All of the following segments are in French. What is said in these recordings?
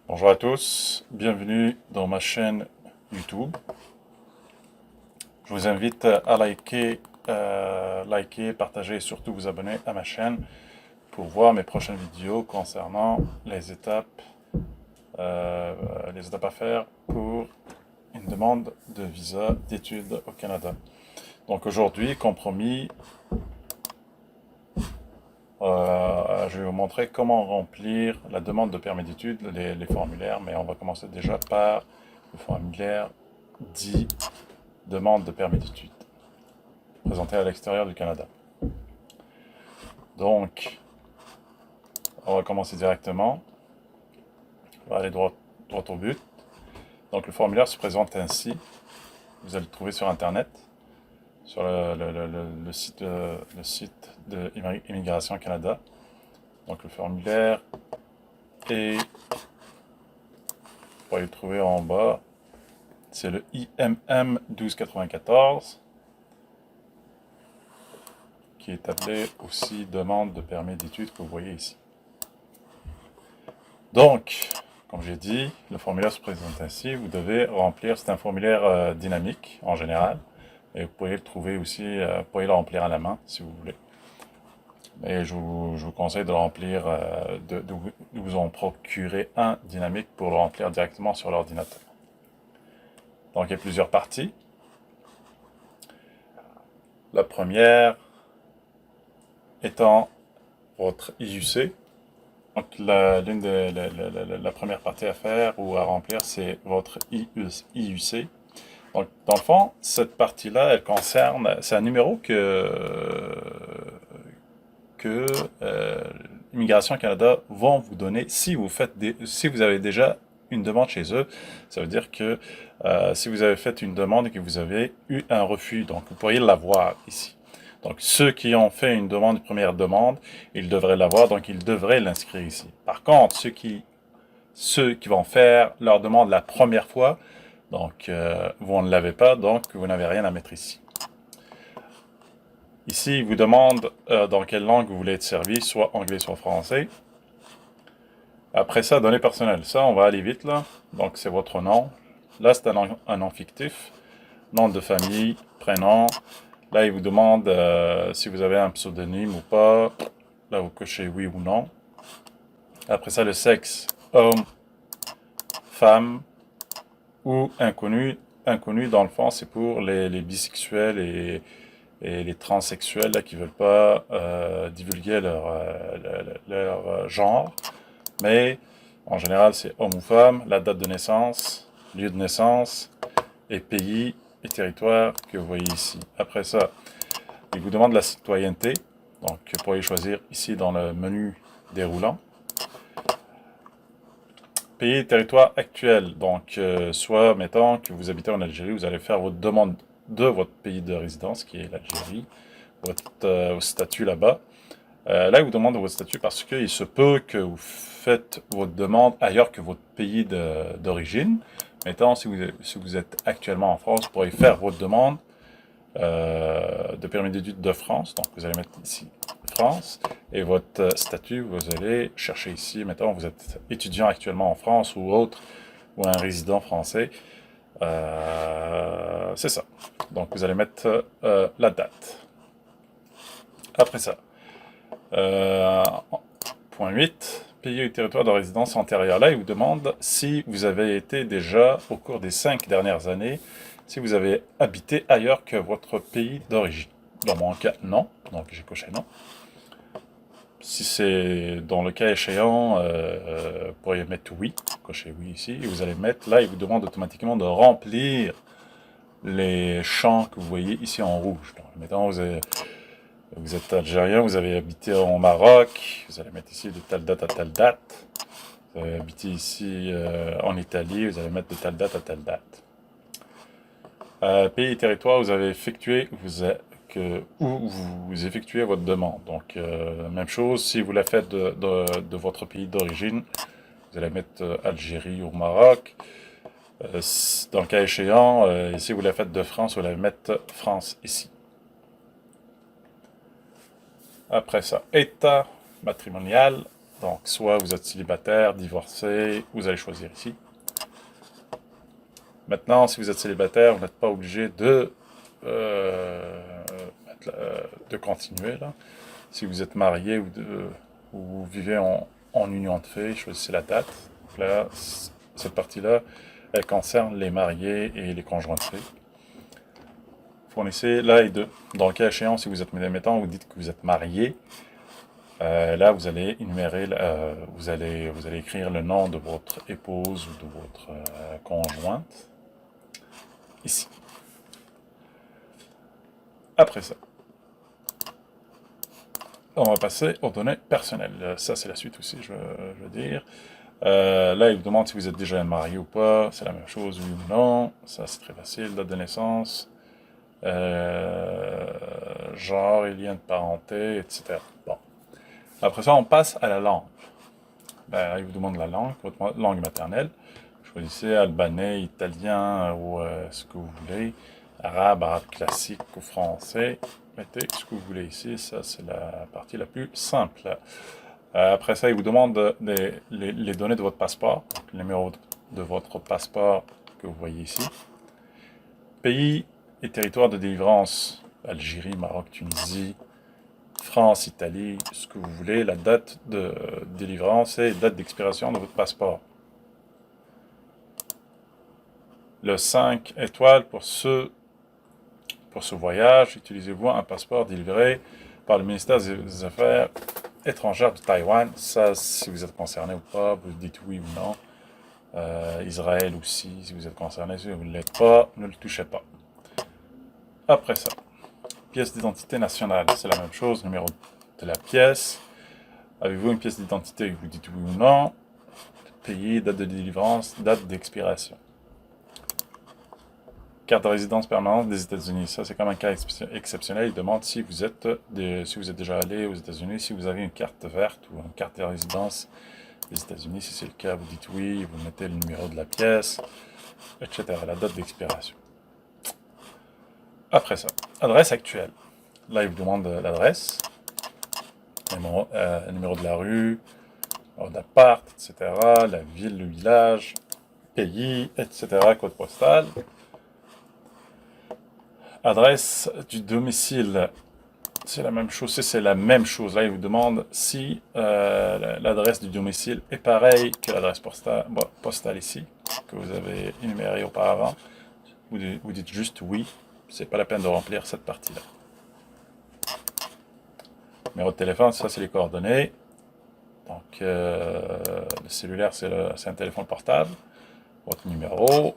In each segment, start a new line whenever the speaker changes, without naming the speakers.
Bonjour à tous, bienvenue dans ma chaîne YouTube. Je vous invite à liker, partager et surtout vous abonner à ma chaîne pour voir mes prochaines vidéos concernant les étapes à faire pour une demande de visa d'études au Canada. Donc aujourd'hui, comme promis, je vais vous montrer comment remplir la demande de permis d'études, les formulaires, mais on va commencer déjà par le formulaire dit demande de permis d'études, présenté à l'extérieur du Canada. Donc, on va commencer directement. On va aller droit au but. Donc, le formulaire se présente ainsi. Vous allez le trouver sur Internet, sur le site de Immigration Canada. Donc, le formulaire est, vous pourrez le trouver en bas. C'est le IMM 1294, qui est appelé aussi demande de permis d'études que vous voyez ici. Donc, comme j'ai dit, le formulaire se présente ainsi. Vous devez remplir, c'est un formulaire dynamique en général, et vous pouvez le trouver aussi, vous pouvez le remplir à la main si vous voulez. Et je vous conseille de le remplir, de vous en procurer un dynamique pour le remplir directement sur l'ordinateur. Donc il y a plusieurs parties. La première étant votre IUC. Donc la première partie à faire ou à remplir, c'est votre IUC. Donc dans le fond, cette partie-là, elle concerne, c'est un numéro que Immigration Canada vont vous donner si vous avez déjà une demande chez eux. Ça veut dire que si vous avez fait une demande et que vous avez eu un refus, donc vous pourriez l'avoir ici. Donc ceux qui ont fait une première demande, ils devraient l'avoir, donc ils devraient l'inscrire ici. Par contre, ceux qui vont faire leur demande la première fois, donc vous ne l'avez pas, donc vous n'avez rien à mettre ici. Ici, il vous demande dans quelle langue vous voulez être servi, soit anglais, soit français. Après ça, données personnelles. Ça, on va aller vite là. Donc, c'est votre nom. Là, c'est un nom fictif. Nom de famille, prénom. Là, il vous demande si vous avez un pseudonyme ou pas. Là, vous cochez oui ou non. Après ça, le sexe, homme, femme ou inconnu. Inconnu, dans le fond, c'est pour les bisexuels et les transsexuels là, qui ne veulent pas divulguer leur genre. Mais en général, c'est homme ou femme, la date de naissance, lieu de naissance, et pays et territoire que vous voyez ici. Après ça, il vous demande la citoyenneté. Donc, vous pourriez choisir ici dans le menu déroulant. Pays et territoire actuel. Donc, soit, mettons que vous habitez en Algérie, vous allez faire votre demande de votre pays de résidence, qui est l'Algérie, votre statut là-bas. Là, il vous demande votre statut parce qu'il se peut que vous faites votre demande ailleurs que votre pays d'origine. Mettons, si vous êtes actuellement en France, vous pourrez faire votre demande de permis d'études de France. Donc, vous allez mettre ici France. Et votre statut, vous allez chercher ici. Mettons, vous êtes étudiant actuellement en France ou autre, ou un résident français. C'est ça. Donc, vous allez mettre la date. Après ça, point 8, pays et territoire de résidence antérieure. Là, il vous demande si vous avez été déjà, au cours des 5 dernières années, si vous avez habité ailleurs que votre pays d'origine. Dans mon cas, non. Donc, j'ai coché non. Si c'est dans le cas échéant, vous pourriez mettre oui. Cochez oui ici. Et vous allez mettre, là, il vous demande automatiquement de remplir les champs que vous voyez ici en rouge. Donc, mettons, vous êtes algérien, vous avez habité au Maroc, vous allez mettre ici de telle date à telle date. Vous avez habité ici en Italie, vous allez mettre de telle date à telle date. Pays et territoire, vous avez effectué, où vous effectuez votre demande. Donc, même chose, si vous la faites de votre pays d'origine, vous allez mettre Algérie ou Maroc. Dans le cas échéant, si vous la faites de France, vous allez mettre France ici. Après ça, état matrimonial. Donc, soit vous êtes célibataire, divorcé, vous allez choisir ici. Maintenant, si vous êtes célibataire, vous n'êtes pas obligé de continuer là. Si vous êtes marié ou vous vivez en union de fait, choisissez la date. Donc là, cette partie-là, elle concerne les mariés et les conjoints de fait. Fournissez là et deux. Dans le cas échéant, si vous êtes, mettons, vous dites que vous êtes marié, là vous allez énumérer, vous allez écrire le nom de votre épouse ou de votre conjointe ici. Après ça, on va passer aux données personnelles. Ça, c'est la suite aussi, je veux dire. Là, il vous demande si vous êtes déjà marié ou pas. C'est la même chose, oui ou non. Ça, c'est très facile. Date de naissance, genre, lien de parenté, etc. Bon. Après ça, on passe à la langue. Ben, il vous demande la langue, votre langue maternelle. Choisissez albanais, italien ou ce que vous voulez. Arabe classique ou français. Mettez ce que vous voulez ici. Ça, c'est la partie la plus simple. Après ça, il vous demande les données de votre passeport. Donc, le numéro de votre passeport que vous voyez ici. Pays et territoire de délivrance. Algérie, Maroc, Tunisie, France, Italie, ce que vous voulez. La date de délivrance et date d'expiration de votre passeport. Le 5 étoiles pour ce voyage. Utilisez-vous un passeport délivré par le ministère des Affaires étrangères de Taïwan. Ça, si vous êtes concerné ou pas, vous dites oui ou non. Israël aussi, si vous êtes concerné. Si vous ne l'êtes pas, ne le touchez pas. Après ça, pièce d'identité nationale. C'est la même chose, numéro de la pièce. Avez-vous une pièce d'identité? Vous dites oui ou non. Pays, date de délivrance, date d'expiration. Carte de résidence permanente des États-Unis. Ça, c'est comme un cas exceptionnel. Il demande si vous êtes déjà allé aux États-Unis, si vous avez une carte verte ou une carte de résidence des États-Unis. Si c'est le cas, vous dites oui, vous mettez le numéro de la pièce, etc. La date d'expiration. Après ça, adresse actuelle. Là, il vous demande l'adresse, numéro de la rue, numéro d'appart, etc. La ville, le village, pays, etc. Code postal. Adresse du domicile, c'est la même chose. C'est la même chose. Là, il vous demande si l'adresse du domicile est pareille que l'adresse postale ici, que vous avez énumérée auparavant. Vous dites juste oui. C'est pas la peine de remplir cette partie-là. Numéro de téléphone, ça c'est les coordonnées. Donc, le cellulaire, c'est un téléphone portable. Votre numéro.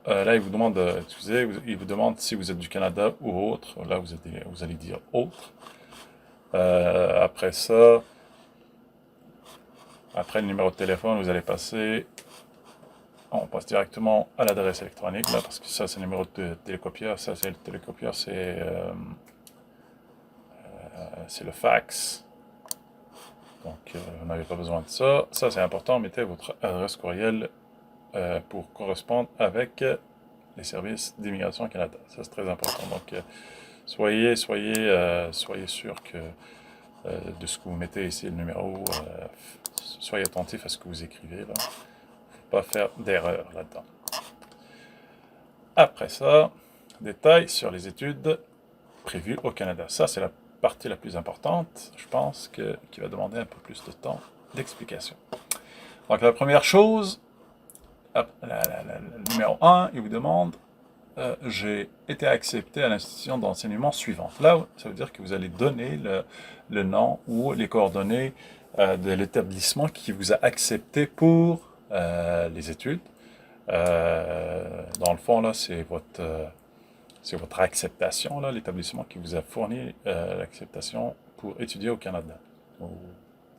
Là, il vous demande, excusez, il vous demande si vous êtes du Canada ou autre. Là, vous allez dire autre. Après ça, après le numéro de téléphone, vous allez passer. On passe directement à l'adresse électronique, là, parce que ça, c'est le numéro de télécopieur. Ça, c'est le télécopieur, c'est le fax. Donc, vous n'avez pas besoin de ça. Ça, c'est important. Mettez votre adresse courriel pour correspondre avec les services d'immigration au Canada. Ça, c'est très important. Donc, soyez sûr que de ce que vous mettez ici, le numéro, soyez attentif à ce que vous écrivez. Il ne faut pas faire d'erreur là-dedans. Après ça, détails sur les études prévues au Canada. Ça, c'est la partie la plus importante, je pense, qui va demander un peu plus de temps d'explication. Donc, la première chose, le numéro 1, il vous demande j'ai été accepté à l'institution d'enseignement suivante. Là, ça veut dire que vous allez donner le nom ou les coordonnées de l'établissement qui vous a accepté pour les études. Dans le fond, là, c'est votre acceptation, là, l'établissement qui vous a fourni l'acceptation pour étudier au Canada, ou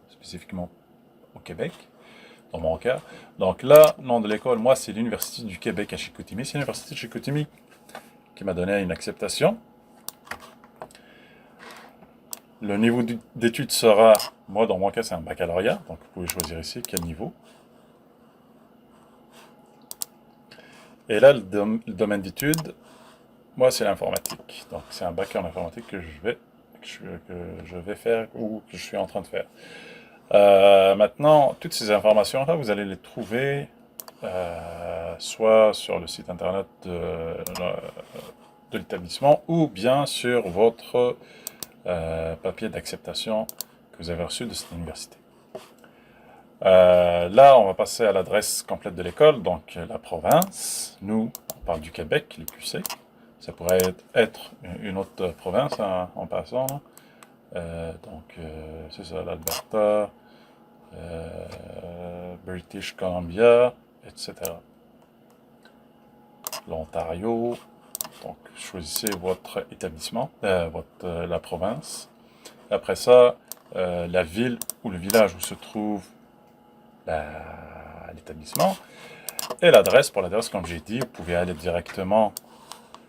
spécifiquement au Québec, dans mon cas. Donc là, nom de l'école, moi, c'est l'Université du Québec à Chicoutimi. C'est l'Université de Chicoutimi qui m'a donné une acceptation. Le niveau d'études sera, moi, dans mon cas, c'est un baccalauréat, donc vous pouvez choisir ici quel niveau. Et là, le domaine d'études, moi, c'est l'informatique. Donc, c'est un bac en informatique que que je vais faire ou que je suis en train de faire. Maintenant, toutes ces informations-là, vous allez les trouver soit sur le site internet de l'établissement ou bien sur votre papier d'acceptation que vous avez reçu de cette université. Là, on va passer à l'adresse complète de l'école, donc la province. Nous, on parle du Québec, les QC. Ça pourrait être une autre province en passant. Donc, c'est ça, l'Alberta, British Columbia, etc. L'Ontario. Donc, choisissez votre établissement, la province. Après ça, la ville ou le village où se trouve l'établissement. Et l'adresse, pour l'adresse, comme j'ai dit, vous pouvez aller directement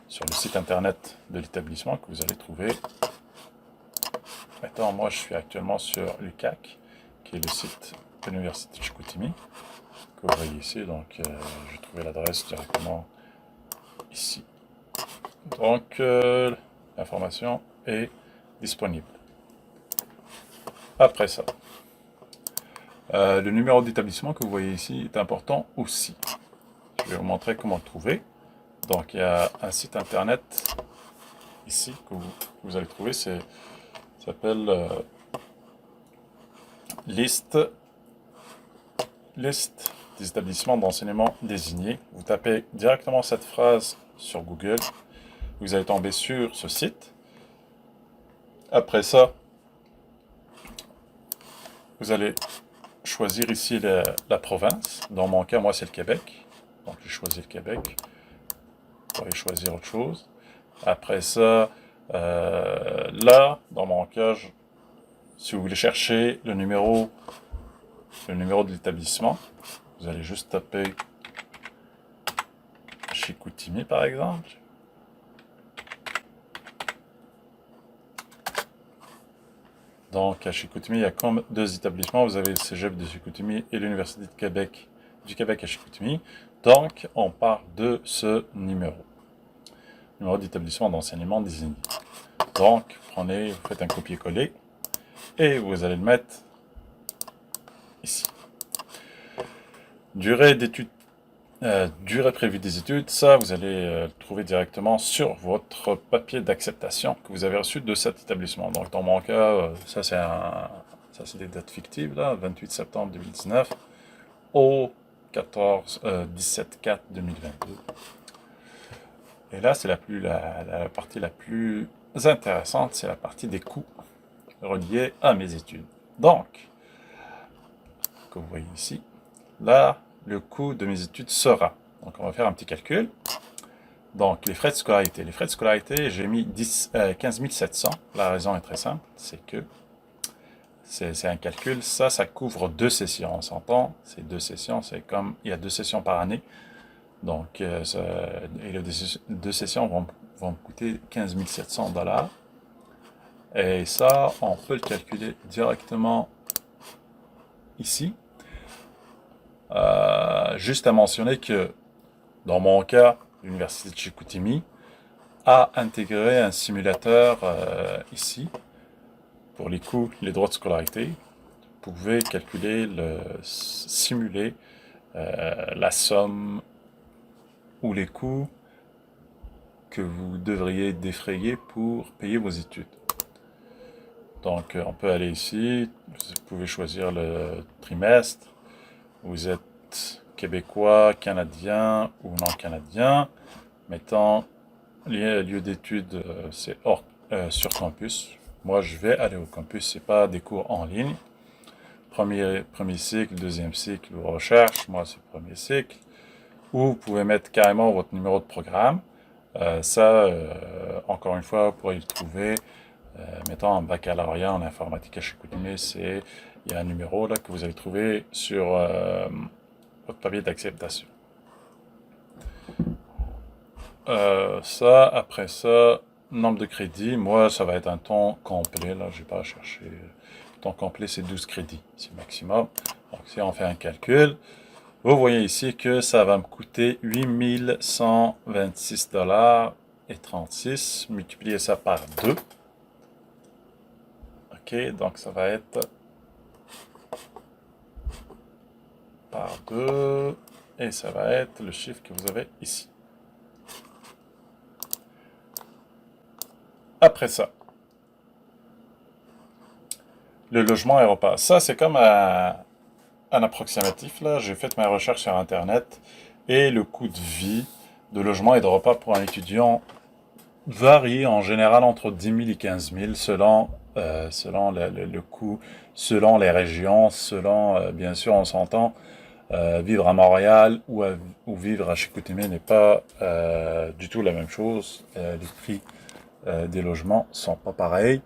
sur le site internet de l'établissement que vous allez trouver. Maintenant, moi, je suis actuellement sur l'UQAC, qui est le site de l'Université de Chicoutimi, que vous voyez ici. Donc, je vais trouver l'adresse directement ici. Donc, l'information est disponible. Après ça, le numéro d'établissement que vous voyez ici est important aussi. Je vais vous montrer comment le trouver. Donc, il y a un site internet ici que vous allez trouver. Ça s'appelle liste des établissements d'enseignement désignés. Vous tapez directement cette phrase sur Google. Vous allez tomber sur ce site. Après ça, vous allez choisir ici la province. Dans mon cas, moi, c'est le Québec. Donc, j'ai choisi le Québec. Vous pourriez choisir autre chose. Après ça, là, dans mon cas, si vous voulez chercher le numéro de l'établissement, vous allez juste taper Chicoutimi, par exemple. Donc, à Chicoutimi, il y a comme deux établissements. Vous avez le Cégep de Chicoutimi et l'Université du Québec à Chicoutimi. Donc, on parle de ce numéro d'établissement d'enseignement désigné. Donc, vous faites un copier-coller et vous allez le mettre ici. Durée prévue des études, ça, vous allez le trouver directement sur votre papier d'acceptation que vous avez reçu de cet établissement. Donc, dans mon cas, ça, c'est des dates fictives, là, 28 septembre 2019 au 17/4/2022. Et là, c'est la partie la plus intéressante, c'est la partie des coûts reliés à mes études. Donc, comme vous voyez ici, là, le coût de mes études sera. Donc, on va faire un petit calcul. Donc, les frais de scolarité. Les frais de scolarité, j'ai mis 15 700. La raison est très simple, c'est que c'est un calcul. Ça couvre 2 sessions. On s'entend, c'est 2 sessions. C'est comme, il y a 2 sessions par année. Donc, et les 2 sessions vont me coûter 15 700 $. Et ça, on peut le calculer directement ici. Juste à mentionner que, dans mon cas, l'Université de Chicoutimi a intégré un simulateur ici pour les coûts, les droits de scolarité. Vous pouvez calculer, simuler la somme ou les coûts que vous devriez défrayer pour payer vos études. Donc, on peut aller ici, vous pouvez choisir le trimestre, vous êtes québécois, canadien ou non canadien. Mettons, lieu d'études, c'est sur campus. Moi, je vais aller au campus, c'est pas des cours en ligne. Premier cycle, deuxième cycle, recherche, moi c'est premier cycle. Ou vous pouvez mettre carrément votre numéro de programme. Encore une fois, vous pourrez le trouver. Mettons en baccalauréat en informatique à Chicoutimi, il y a un numéro là que vous allez trouver sur votre papier d'acceptation. Après ça, nombre de crédits, moi ça va être un temps complet, là je vais pas chercher. Le temps complet c'est 12 crédits, c'est maximum. Donc si on fait un calcul, vous voyez ici que ça va me coûter 8 126 $ et 36. Multipliez ça par 2. OK, donc ça va être par 2, et ça va être le chiffre que vous avez ici. Après ça, le logement et repas. Ça, c'est comme un approximatif, là. J'ai fait ma recherche sur Internet, et le coût de vie de logement et de repas pour un étudiant varie en général entre 10 000 et 15 000 selon le coût, selon les régions, selon, bien sûr, on s'entend, vivre à Montréal ou vivre à Chicoutimi n'est pas du tout la même chose. Les prix des logements sont pas pareils.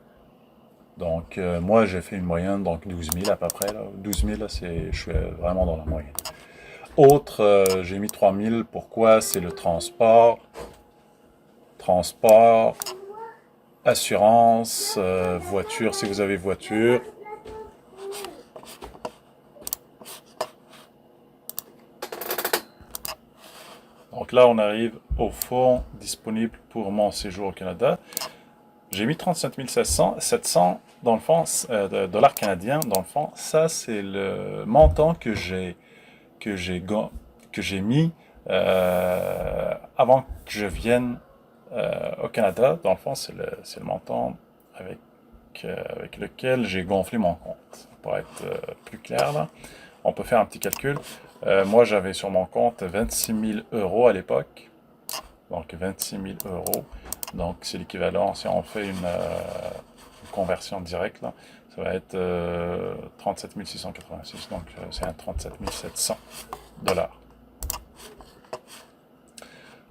Donc, moi, j'ai fait une moyenne, donc 12 000 à peu près. Là. 12 000, là, je suis vraiment dans la moyenne. Autre, j'ai mis 3 000. Pourquoi? C'est le transport. Transport, assurance, voiture, si vous avez voiture. Donc là, on arrive au fonds disponible pour mon séjour au Canada. J'ai mis 37 700 dans le fond, dollars canadiens. Dans le fond, ça, c'est le montant que j'ai mis avant que je vienne au Canada. Dans le fond, c'est le montant avec lequel j'ai gonflé mon compte. Pour être plus clair, là, on peut faire un petit calcul. Moi, j'avais sur mon compte 26 000 euros à l'époque. Donc, 26 000 euros. Donc, c'est l'équivalent, si on fait une conversion directe, là, ça va être 37 686. Donc, c'est un 37 700 dollars.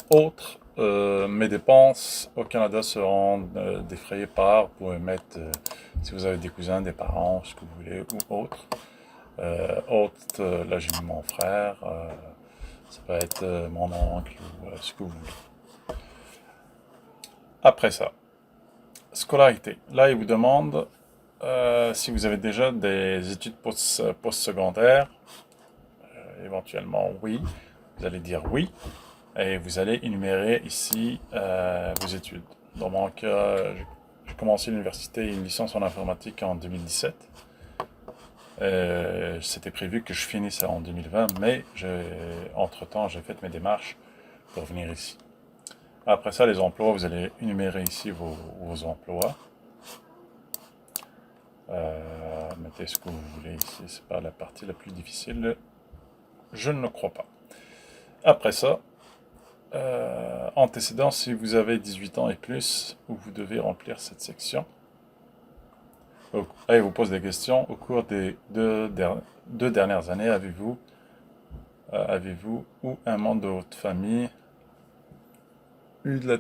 Autre, mes dépenses au Canada seront défrayées par, vous pouvez mettre, si vous avez des cousins, des parents, ce que vous voulez, ou autre. Là j'ai mis mon frère, ça va être mon oncle, ou ce que vous voulez. Après ça, scolarité. Là, il vous demande si vous avez déjà des études postsecondaires. Éventuellement, oui. Vous allez dire oui. Et vous allez énumérer ici vos études. Dans mon cas, j'ai commencé l'université, une licence en informatique en 2017. C'était prévu que je finisse en 2020, mais entre-temps, j'ai fait mes démarches pour venir ici. Après ça, les emplois, vous allez énumérer ici vos emplois. Mettez ce que vous voulez ici, c'est pas la partie la plus difficile, je ne le crois pas. Après ça, antécédents, si vous avez 18 ans et plus, vous devez remplir cette section. Il vous pose des questions. Au cours des deux dernières années, avez-vous ou un membre de votre famille eu de la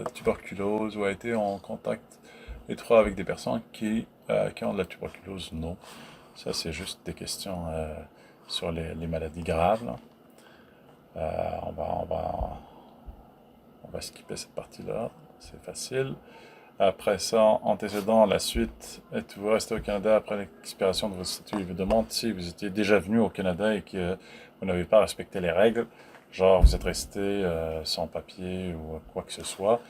tuberculose ou a été en contact étroit avec des personnes qui ont de la tuberculose? Non. Ça, c'est juste des questions sur les maladies graves. Là. On va skipper cette partie-là. C'est facile. Après ça, antécédent, la suite, êtes-vous resté au Canada après l'expiration de votre statut? Il vous demande si vous étiez déjà venu au Canada et que vous n'avez pas respecté les règles, genre vous êtes resté sans papier ou quoi que ce soit.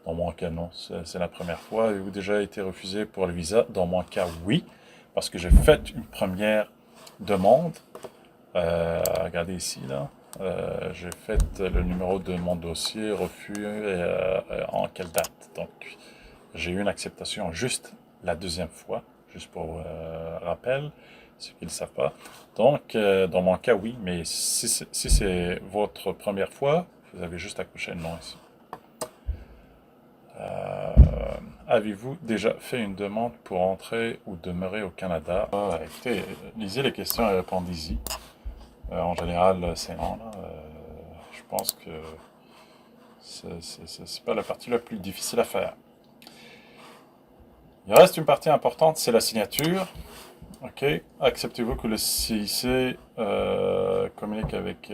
Dans mon cas, non, c'est la première fois. Avez-vous déjà été refusé pour le visa? Dans mon cas, oui, parce que j'ai fait une première demande. Regardez ici, là. J'ai fait le numéro de mon dossier, refus, en quelle date. Donc, j'ai eu une acceptation juste la deuxième fois, juste pour rappel, ceux qui ne le savent pas. Donc, dans mon cas, oui, mais si c'est votre première fois, vous avez juste à cocher le nom ici. Avez-vous déjà fait une demande pour entrer ou demeurer au Canada? Écoutez, lisez les questions et répondez-y. En général, c'est non. Là. Je pense que c'est pas la partie la plus difficile à faire. Il reste une partie importante, c'est la signature. Ok. Acceptez-vous que le CIC communique avec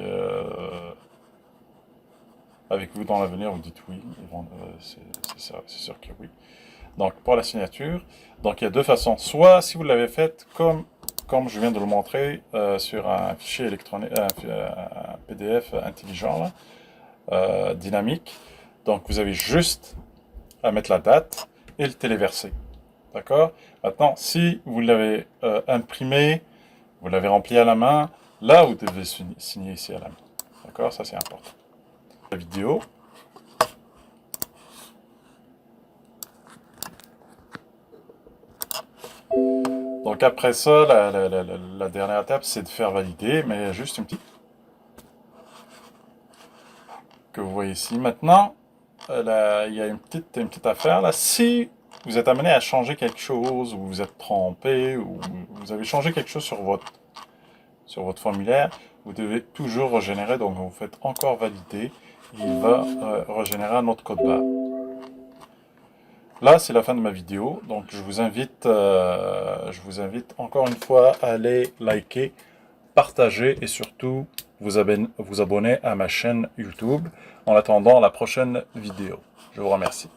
vous dans l'avenir? Vous dites oui. C'est sûr que oui. Donc pour la signature, donc il y a deux façons. Soit si vous l'avez faite comme je viens de le montrer sur un fichier électronique, un PDF intelligent, là, dynamique. Donc vous avez juste à mettre la date et le téléverser. D'accord? Maintenant, si vous l'avez imprimé, vous l'avez rempli à la main, là, vous devez signer ici à la main. D'accord? Ça, c'est important. La vidéo. Donc après ça, la dernière étape, c'est de faire valider, mais juste une petite que vous voyez ici. Maintenant, il y a une petite affaire là. Si vous êtes amené à changer quelque chose, ou vous êtes trompé, ou vous avez changé quelque chose sur votre formulaire, vous devez toujours régénérer. Donc vous faites encore valider, et il va régénérer un autre code barre. Là, c'est la fin de ma vidéo, donc je vous invite encore une fois à aller liker, partager et surtout vous abonner à ma chaîne YouTube en attendant la prochaine vidéo. Je vous remercie.